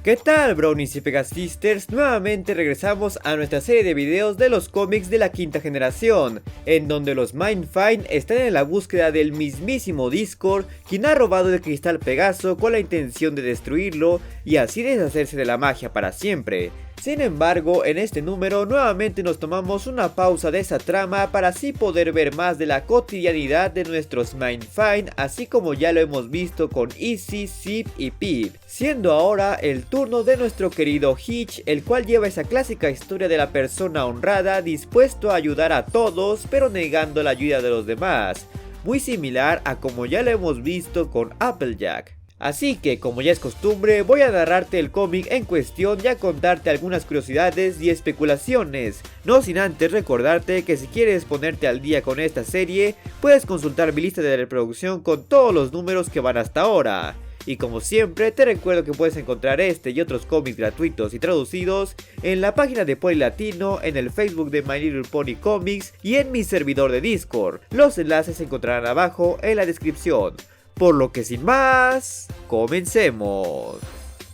¿Qué tal, Brownies y Pegasisters? Nuevamente regresamos a nuestra serie de videos de los cómics de la quinta generación, en donde los Mindfind están en la búsqueda del mismísimo Discord, quien ha robado el cristal Pegaso con la intención de destruirlo y así deshacerse de la magia para siempre. Sin embargo, en este número nuevamente nos tomamos una pausa de esa trama para así poder ver más de la cotidianidad de nuestros Mindfind, así como ya lo hemos visto con Izzy, Zip y Pip, siendo ahora el turno de nuestro querido Hitch, el cual lleva esa clásica historia de la persona honrada dispuesto a ayudar a todos pero negando la ayuda de los demás, muy similar a como ya lo hemos visto con Applejack. Así que, como ya es costumbre, voy a narrarte el cómic en cuestión y a contarte algunas curiosidades y especulaciones. No sin antes recordarte que si quieres ponerte al día con esta serie, puedes consultar mi lista de reproducción con todos los números que van hasta ahora. Y como siempre, te recuerdo que puedes encontrar este y otros cómics gratuitos y traducidos en la página de Poli Latino, en el Facebook de My Little Pony Comics y en mi servidor de Discord. Los enlaces se encontrarán abajo en la descripción. Por lo que sin más, comencemos.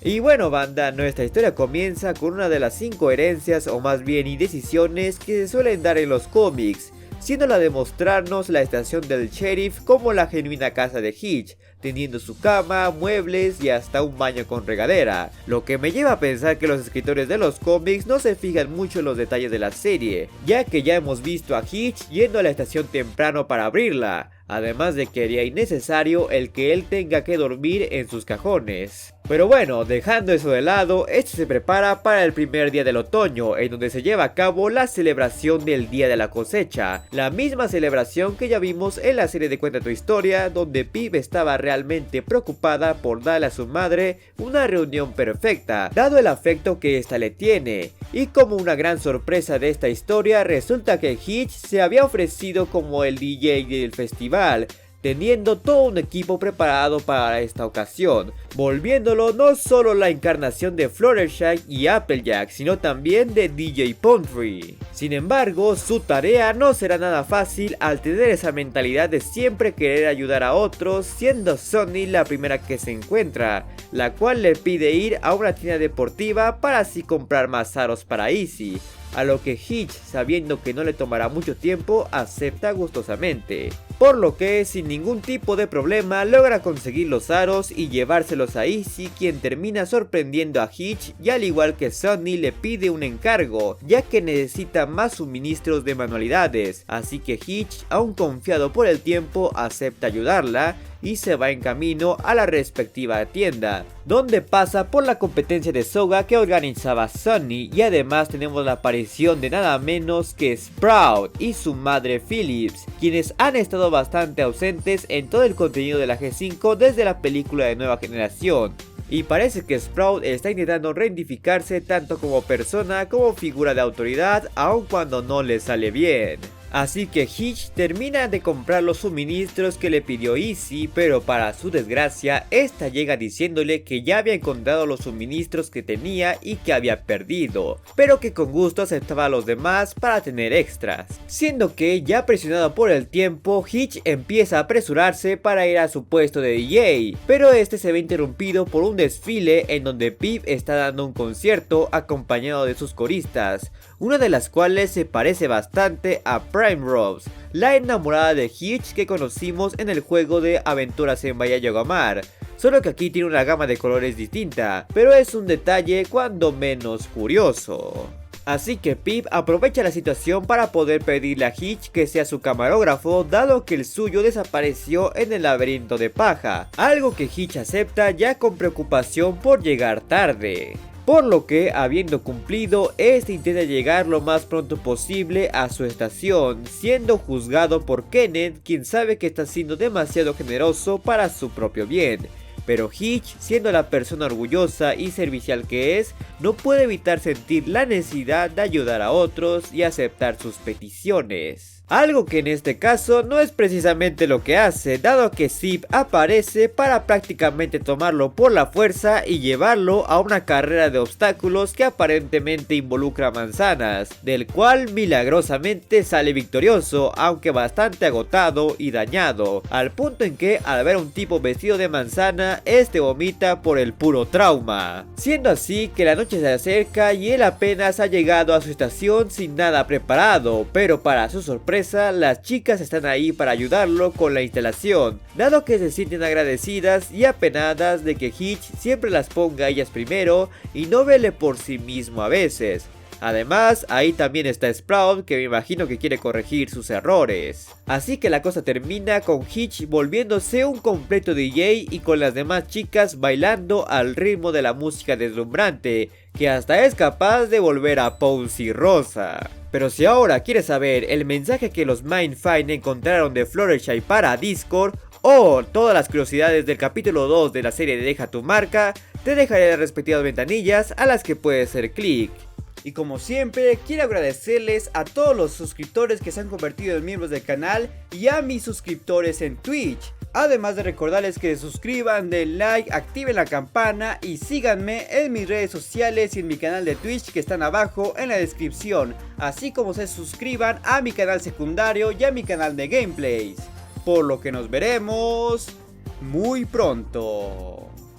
Y bueno, banda, nuestra historia comienza con una de las 5 herencias o más bien indecisiones que se suelen dar en los cómics, siendo la de mostrarnos la estación del sheriff como la genuina casa de Hitch, teniendo su cama, muebles y hasta un baño con regadera, lo que me lleva a pensar que los escritores de los cómics no se fijan mucho en los detalles de la serie, ya que ya hemos visto a Hitch yendo a la estación temprano para abrirla, además de que sería innecesario el que él tenga que dormir en sus cajones. Pero bueno, dejando eso de lado, esto se prepara para el primer día del otoño, en donde se lleva a cabo la celebración del día de la cosecha, la misma celebración que ya vimos en la serie de Cuenta tu Historia, donde Pip estaba realmente preocupada por darle a su madre una reunión perfecta, dado el afecto que ésta le tiene. Y como una gran sorpresa de esta historia, resulta que Hitch se había ofrecido como el DJ del festival, teniendo todo un equipo preparado para esta ocasión, volviéndolo no solo la encarnación de Fluttershy y Applejack, sino también de DJ Pondtree. Sin embargo, su tarea no será nada fácil al tener esa mentalidad de siempre querer ayudar a otros, siendo Sunny la primera que se encuentra, la cual le pide ir a una tienda deportiva para así comprar más aros para Izzy, a lo que Hitch, sabiendo que no le tomará mucho tiempo, acepta gustosamente. Por lo que, sin ningún tipo de problema, logra conseguir los aros y llevárselos a Izzy, quien termina sorprendiendo a Hitch y al igual que Sunny le pide un encargo, ya que necesita más suministros de manualidades, así que Hitch, aún confiado por el tiempo, acepta ayudarla y se va en camino a la respectiva tienda, donde pasa por la competencia de soga que organizaba Sunny, y además tenemos la aparición de nada menos que Sprout y su madre Phillips, quienes han estado bastante ausentes en todo el contenido de la G5 desde la película de Nueva Generación. Y parece que Sprout está intentando reidentificarse tanto como persona como figura de autoridad, aun cuando no le sale bien. Así que Hitch termina de comprar los suministros que le pidió Izzy, pero para su desgracia, esta llega diciéndole que ya había encontrado los suministros que tenía y que había perdido, pero que con gusto aceptaba a los demás para tener extras. Siendo que, ya presionado por el tiempo, Hitch empieza a apresurarse para ir a su puesto de DJ, pero este se ve interrumpido por un desfile en donde Pip está dando un concierto acompañado de sus coristas, una de las cuales se parece bastante a Prime Rose, la enamorada de Hitch que conocimos en el juego de Aventuras en Bahía Yogamar, solo que aquí tiene una gama de colores distinta, pero es un detalle cuando menos curioso. Así que Pip aprovecha la situación para poder pedirle a Hitch que sea su camarógrafo, dado que el suyo desapareció en el laberinto de paja, algo que Hitch acepta ya con preocupación por llegar tarde. Por lo que, habiendo cumplido, este intenta llegar lo más pronto posible a su estación, siendo juzgado por Kenneth, quien sabe que está siendo demasiado generoso para su propio bien. Pero Hitch, siendo la persona orgullosa y servicial que es, no puede evitar sentir la necesidad de ayudar a otros y aceptar sus peticiones. Algo que en este caso no es precisamente lo que hace, dado que Zip aparece para prácticamente tomarlo por la fuerza y llevarlo a una carrera de obstáculos que aparentemente involucra manzanas, del cual milagrosamente sale victorioso, aunque bastante agotado y dañado, al punto en que al ver a un tipo vestido de manzana, este vomita por el puro trauma. Siendo así que la noche se acerca y él apenas ha llegado a su estación sin nada preparado, pero para su sorpresa las chicas están ahí para ayudarlo con la instalación, dado que se sienten agradecidas y apenadas de que Hitch siempre las ponga a ellas primero y no vele por sí mismo a veces. Además, ahí también está Sprout, que me imagino que quiere corregir sus errores. Así que la cosa termina con Hitch volviéndose un completo DJ y con las demás chicas bailando al ritmo de la música deslumbrante, que hasta es capaz de volver a Posey Rosa. Pero si ahora quieres saber el mensaje que los Mindfind encontraron de Fluttershy para Discord, o todas las curiosidades del capítulo 2 de la serie de Deja tu marca, te dejaré las respectivas ventanillas a las que puedes hacer clic. Y como siempre, quiero agradecerles a todos los suscriptores que se han convertido en miembros del canal y a mis suscriptores en Twitch. Además de recordarles que se suscriban, den like, activen la campana y síganme en mis redes sociales y en mi canal de Twitch que están abajo en la descripción. Así como se suscriban a mi canal secundario y a mi canal de gameplays. Por lo que nos veremos muy pronto.